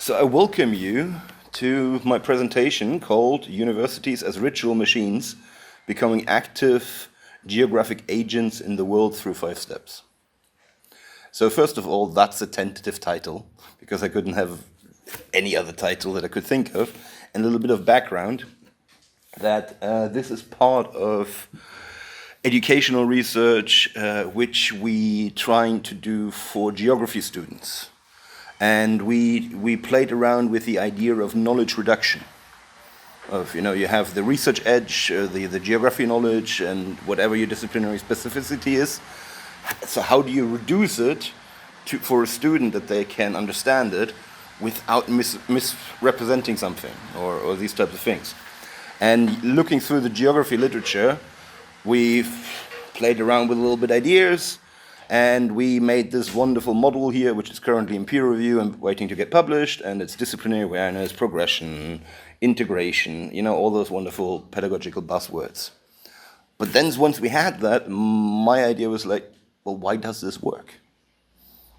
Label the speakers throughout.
Speaker 1: So I welcome you to my presentation called Universities as Ritual Machines, Becoming Active Geographic Agents in the World Through 5 Steps. So first of all, that's a tentative title, because I couldn't have any other title that I could think of. And a little bit of background, that this is part of educational research which we trying to do for geography students. And we played around with the idea of knowledge reduction. You have the research edge, the geography knowledge, and whatever your disciplinary specificity is. So how do you reduce it for a student that they can understand it without misrepresenting something or these types of things? And looking through the geography literature, we've played around with a little bit ideas. And we made this wonderful model here, which is currently in peer review and waiting to get published. And it's disciplinary awareness, progression, integration, all those wonderful pedagogical buzzwords. But then once we had that, my idea was like, well, why does this work?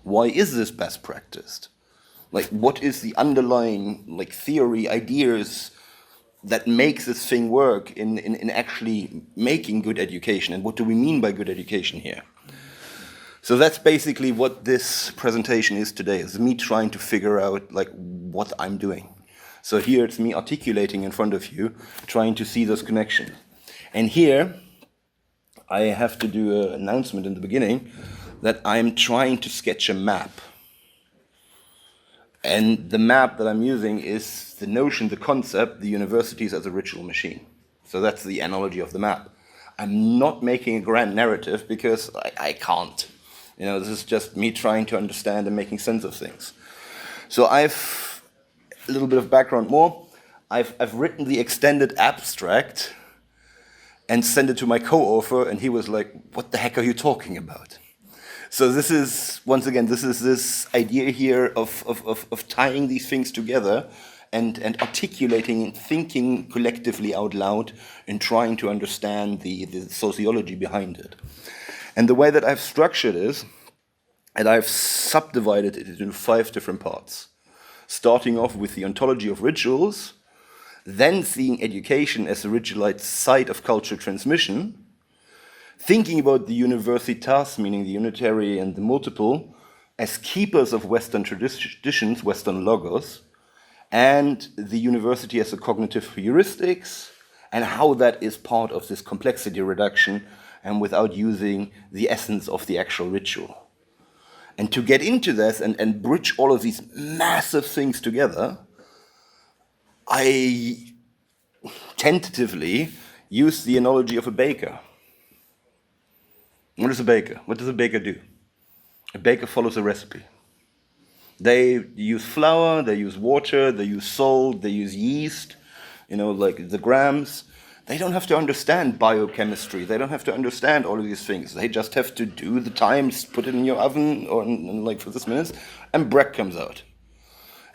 Speaker 1: Why is this best practiced? Like, what is the underlying theory, ideas that makes this thing work in actually making good education? And what do we mean by good education here? So that's basically what this presentation is today. It's me trying to figure out what I'm doing. So here it's me articulating in front of you, trying to see those connections. And here I have to do an announcement in the beginning that I'm trying to sketch a map. And the map that I'm using is the notion, the concept, the universities as a ritual machine. So that's the analogy of the map. I'm not making a grand narrative because I can't. This is just me trying to understand and making sense of things. So I've a little bit of background more. I've written the extended abstract and sent it to my co-author, and he was like, "What the heck are you talking about?" So this is, once again, this idea here of tying these things together and articulating and thinking collectively out loud and trying to understand the sociology behind it. And the way that I've structured is, and I've subdivided it into 5 different parts. Starting off with the ontology of rituals, then seeing education as a ritualized site of cultural transmission, thinking about the universitas, meaning the unitary and the multiple, as keepers of Western traditions, Western logos, and the university as a cognitive heuristics, and how that is part of this complexity reduction and without using the essence of the actual ritual. And to get into this and bridge all of these massive things together, I tentatively use the analogy of a baker. What is a baker? What does a baker do? A baker follows a recipe. They use flour, they use water, they use salt, they use yeast, like the grams. They don't have to understand biochemistry. They don't have to understand all of these things. They just have to do the times, put it in your oven or for this minutes, and bread comes out.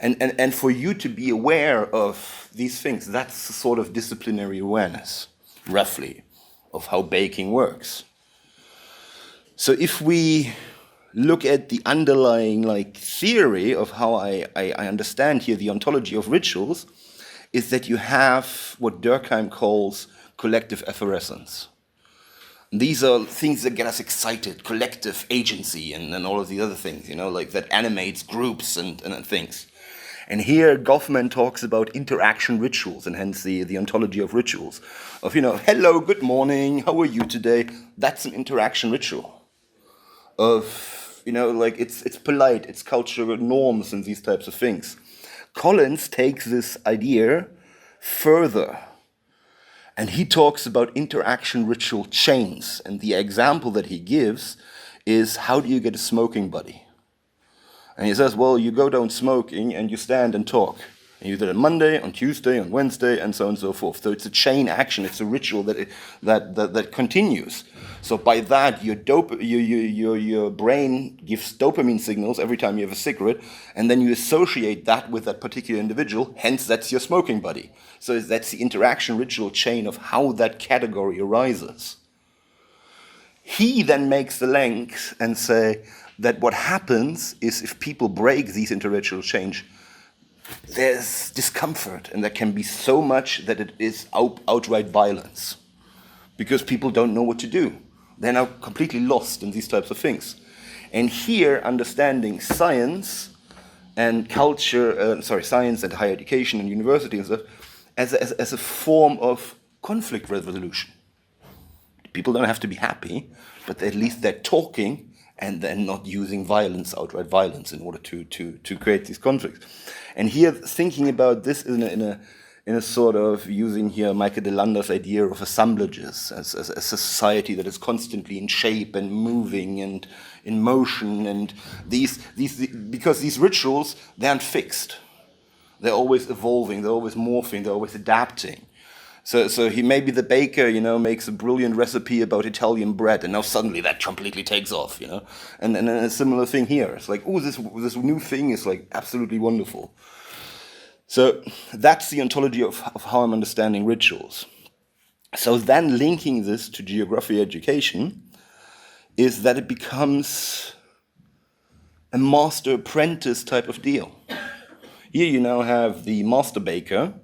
Speaker 1: And for you to be aware of these things, that's the sort of disciplinary awareness, roughly, of how baking works. So if we look at the underlying theory of how I understand here the ontology of rituals, is that you have what Durkheim calls collective effervescence. These are things that get us excited, collective agency and all of the other things, that animates groups and things. And here Goffman talks about interaction rituals, and hence the ontology of rituals. Of, hello, good morning, how are you today? That's an interaction ritual. Of, it's polite, it's cultural norms and these types of things. Collins takes this idea further, and he talks about interaction ritual chains. And the example that he gives is, how do you get a smoking buddy? And he says, well, you go down smoking and you stand and talk. And you do it on Monday, on Tuesday, on Wednesday, and so on and so forth. So it's a chain action. It's a ritual that continues. So by that, your brain gives dopamine signals every time you have a cigarette, and then you associate that with that particular individual. Hence, that's your smoking buddy. So that's the interaction ritual chain of how that category arises. He then makes the link and say that what happens is if people break these interritual chains, there's discomfort, and there can be so much that it is outright violence, because people don't know what to do. They're now completely lost in these types of things. And here, understanding science and culture, science and higher education and university and stuff, as a form of conflict resolution. People don't have to be happy, but at least they're talking and they're not using violence, outright violence, in order to create these conflicts. And here, thinking about this in a sort of using here Michael de Lander's idea of assemblages as a society that is constantly in shape and moving and in motion, and because these rituals, they aren't fixed. They're always evolving, they're always morphing, they're always adapting. So he, maybe the baker, makes a brilliant recipe about Italian bread, and now suddenly that completely takes off, And a similar thing here. It's like, oh, this new thing is like absolutely wonderful. So that's the ontology of how I'm understanding rituals. So then linking this to geographic education is that it becomes a master-apprentice type of deal. Here you now have the master baker,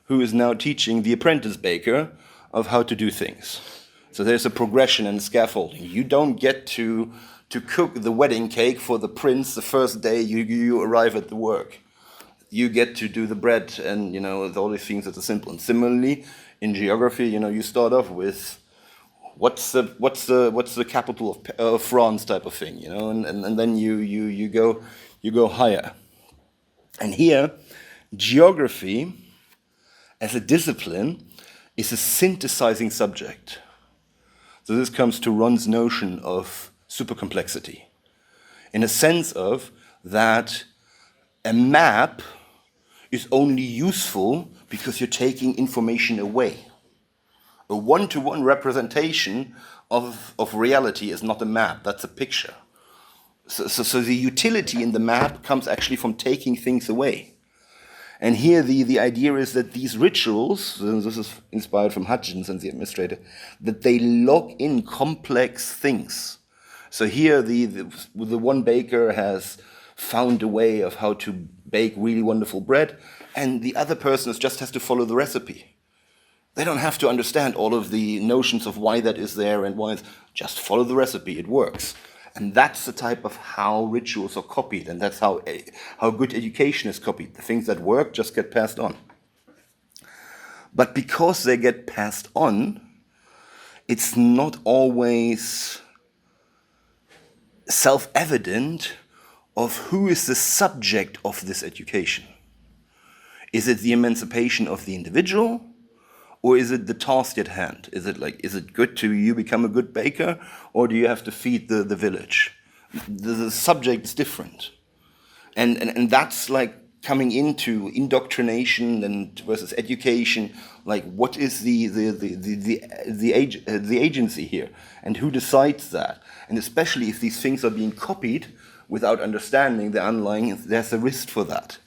Speaker 1: who is now teaching the apprentice baker of how to do things. So there's a progression and scaffolding. You don't get to cook the wedding cake for the prince the first day you arrive at the work. You get to do the bread and, all these things that are simple. And similarly, in geography, you start off with what's the capital of France type of thing, and then you go higher. And here, geography as a discipline is a synthesizing subject. So this comes to Ron's notion of supercomplexity, in a sense of that a map is only useful because you're taking information away. A one-to-one representation of reality is not a map, that's a picture. So the utility in the map comes actually from taking things away. And here the idea is that these rituals, and this is inspired from Hutchins and the administrator, that they lock in complex things. So here the one baker has found a way of how to bake really wonderful bread, and the other person just has to follow the recipe. They don't have to understand all of the notions of why that is there and why just follow the recipe, it works. And that's the type of how rituals are copied, and that's how good education is copied. The things that work just get passed on. But because they get passed on, it's not always self-evident of who is the subject of this education. Is it the emancipation of the individual? Or is it the task at hand? Is it good to you become a good baker, or do you have to feed the village? The subject is different. And that's like coming into indoctrination and versus education, like what is the agency here? And who decides that? And especially if these things are being copied without understanding the underlying, there's a risk for that.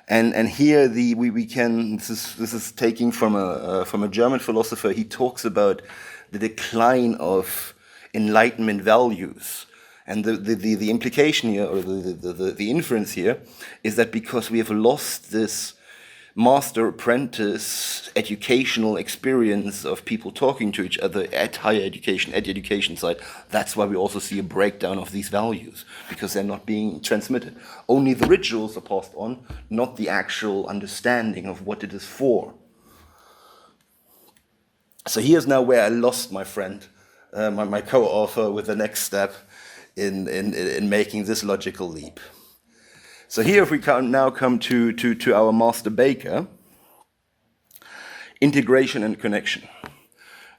Speaker 1: And here we can, this is taking from a German philosopher. He talks about the decline of Enlightenment values, and the implication here, or the inference here, is that because we have lost this master-apprentice educational experience of people talking to each other at higher education, at the education side, that's why we also see a breakdown of these values, because they're not being transmitted. Only the rituals are passed on, not the actual understanding of what it is for. So here's now where I lost my friend, my co-author, with the next step in making this logical leap. So here, if we now come to our master baker, integration and connection.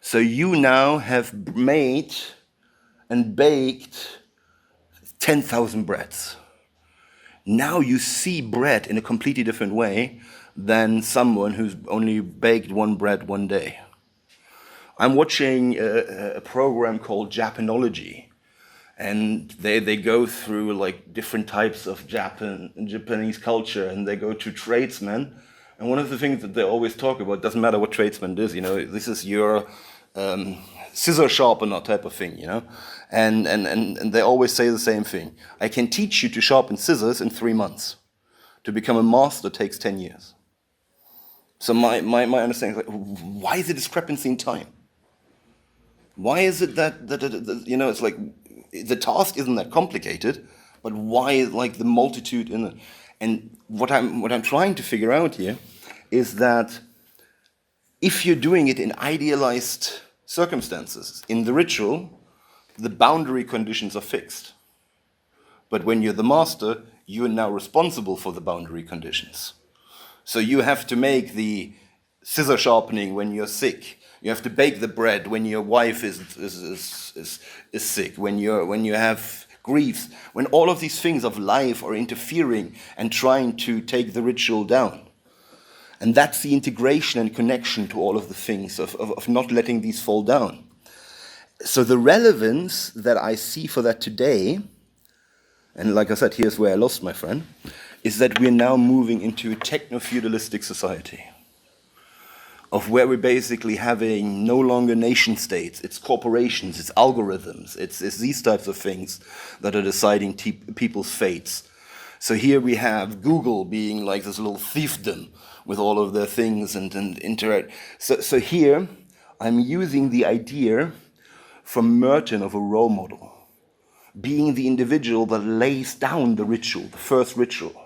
Speaker 1: So you now have made and baked 10,000 breads. Now you see bread in a completely different way than someone who's only baked one bread one day. I'm watching a program called Japanology. And they go through like different types of Japanese culture, and they go to tradesmen. And one of the things that they always talk about, doesn't matter what tradesman it is, this is your scissor sharpener type of thing, And they always say the same thing. I can teach you to sharpen scissors in 3 months. to become a master takes 10 years. So my understanding is like, why is the discrepancy in time? Why is it that it's like the task isn't that complicated, but why like the multitude in it? And what I'm trying to figure out here is that if you're doing it in idealized circumstances, in the ritual, the boundary conditions are fixed. But when you're the master, you are now responsible for the boundary conditions. So you have to make the scissor sharpening when you're sick. You have to bake the bread when your wife is sick, when you have griefs, when all of these things of life are interfering and trying to take the ritual down. And that's the integration and connection to all of the things of not letting these fall down. So the relevance that I see for that today, and like I said, here's where I lost my friend, is that we're now moving into a techno-feudalistic society, of where we're basically having no longer nation states, it's corporations, it's algorithms, it's these types of things that are deciding people's fates. So here we have Google being like this little fiefdom with all of their things and interact. So here I'm using the idea from Merton of a role model, being the individual that lays down the ritual, the first ritual,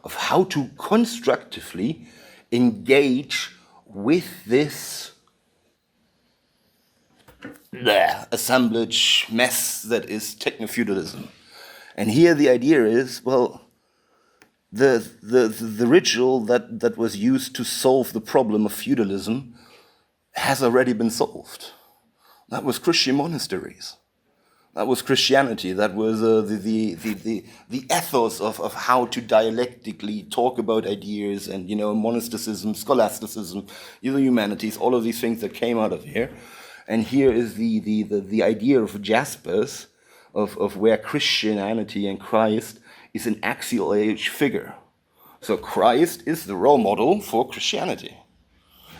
Speaker 1: of how to constructively engage with this assemblage mess that is techno-feudalism. And here the idea is, well, the ritual that was used to solve the problem of feudalism has already been solved. That was Christian monasteries. That was Christianity. That was the ethos of how to dialectically talk about ideas, and monasticism, scholasticism, the humanities, all of these things that came out of here. And here is the idea of Jaspers, of where Christianity and Christ is an axial age figure. So Christ is the role model for Christianity.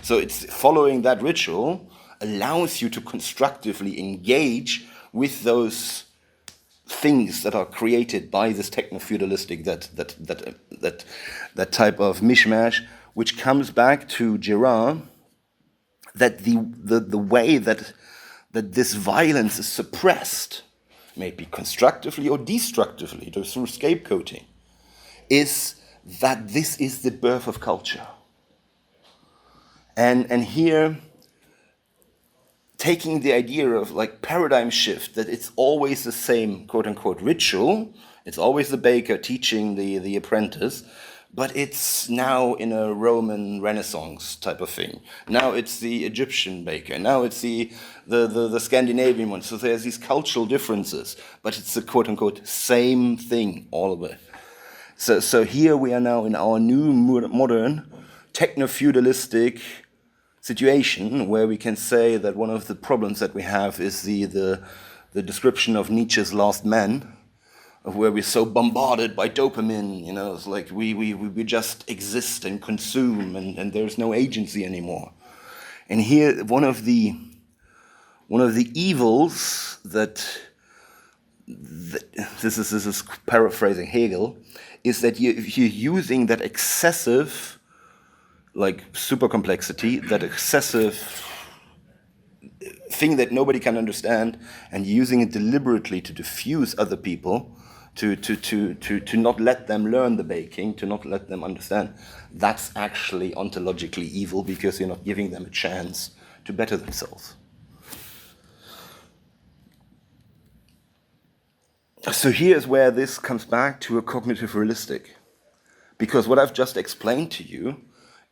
Speaker 1: So it's following that ritual allows you to constructively engage with those things that are created by this techno-feudalistic, that type of mishmash, which comes back to Girard, that the way that this violence is suppressed, maybe constructively or destructively, through scapegoating, is that this is the birth of culture. And here, taking the idea of like paradigm shift, that it's always the same quote-unquote ritual, it's always the baker teaching the apprentice, but it's now in a Roman Renaissance type of thing. Now it's the Egyptian baker, now it's the Scandinavian one. So there's these cultural differences, but it's the quote-unquote same thing, all of it. So here we are now in our new modern techno-feudalistic situation, where we can say that one of the problems that we have is the description of Nietzsche's Last Man, of where we're so bombarded by dopamine, it's like we just exist and consume, and there's no agency anymore. And here one of the evils that this is paraphrasing Hegel, is that you're using that excessive, like super complexity, that excessive thing that nobody can understand, and using it deliberately to diffuse other people, to not let them learn the baking, to not let them understand. That's actually ontologically evil, because you're not giving them a chance to better themselves. So here's where this comes back to a cognitive realistic, because what I've just explained to you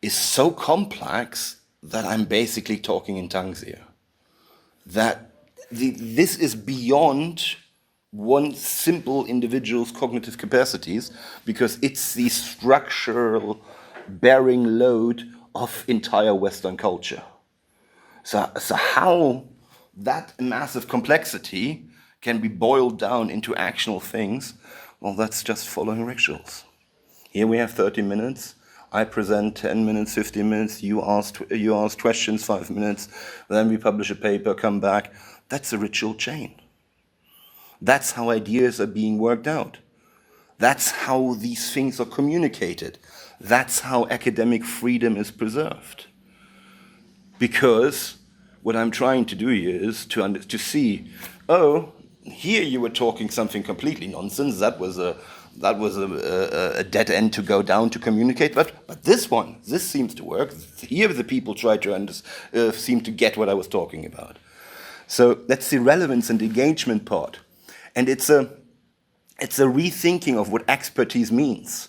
Speaker 1: is so complex that I'm basically talking in tongues here. That this is beyond one simple individual's cognitive capacities, because it's the structural bearing load of entire Western culture. So how that massive complexity can be boiled down into actionable things, well, that's just following rituals. Here we have 30 minutes. I present 10 minutes, 15 minutes, you ask questions, 5 minutes, then we publish a paper, come back. That's a ritual chain. That's how ideas are being worked out. That's how these things are communicated. That's how academic freedom is preserved. Because what I'm trying to do here is to see, oh, here you were talking something completely nonsense. That was a dead end to go down to communicate. But this seems to work. Here the people try to seem to get what I was talking about. So that's the relevance and engagement part, and it's a rethinking of what expertise means.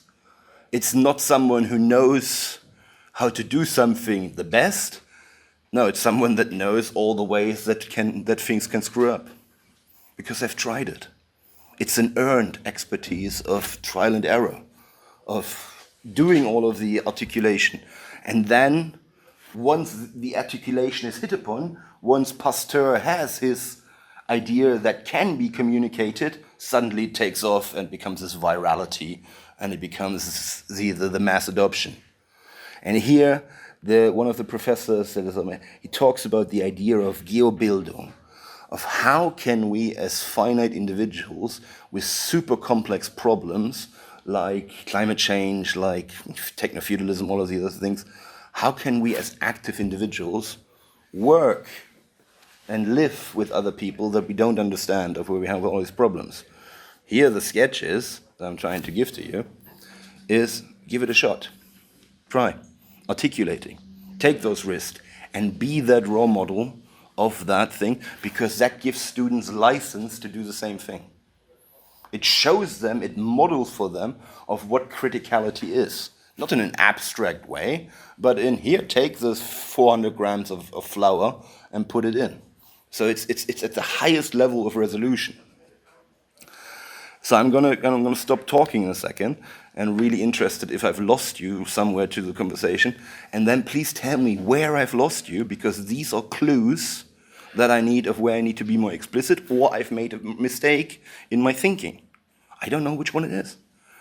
Speaker 1: It's not someone who knows how to do something the best. No, it's someone that knows all the ways that things can screw up, because they've tried it. It's an earned expertise of trial and error, of doing all of the articulation. And then, once the articulation is hit upon, once Pasteur has his idea that can be communicated, suddenly it takes off and becomes this virality, and it becomes the mass adoption. And here, one of the professors, he talks about the idea of Geobildung, of how can we as finite individuals with super complex problems like climate change, like techno-feudalism, all of these other things, how can we as active individuals work and live with other people that we don't understand, of where we have all these problems. Here the sketches that I'm trying to give to you is give it a shot. Try articulating, take those risks, and be that role model of that thing, because that gives students license to do the same thing. It shows them, it models for them of what criticality is. Not in an abstract way, but in here, take those 400 grams of flour and put it in. So it's at the highest level of resolution. So I'm gonna stop talking in a second, and really interested if I've lost you somewhere to the conversation, and then please tell me where I've lost you, because these are clues that I need of where I need to be more explicit, or I've made a mistake in my thinking. I don't know which one it is,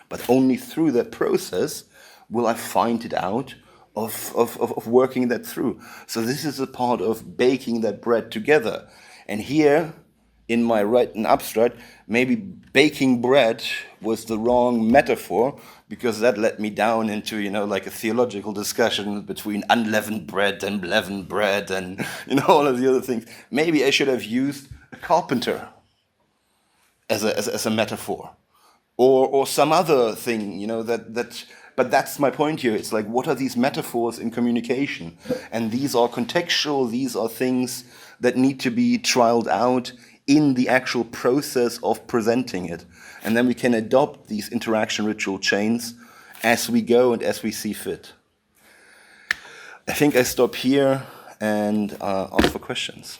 Speaker 1: but only through that process will I find it out of working that through. So this is a part of baking that bread together. And here, in my written abstract, maybe baking bread was the wrong metaphor, because that led me down into, like a theological discussion between unleavened bread and leavened bread and, all of the other things. Maybe I should have used a carpenter as a metaphor, or some other thing, but that's my point here. It's like, what are these metaphors in communication? And these are contextual, these are things that need to be trialed out in the actual process of presenting it. And then we can adopt these interaction ritual chains as we go and as we see fit. I think I stop here and ask for questions.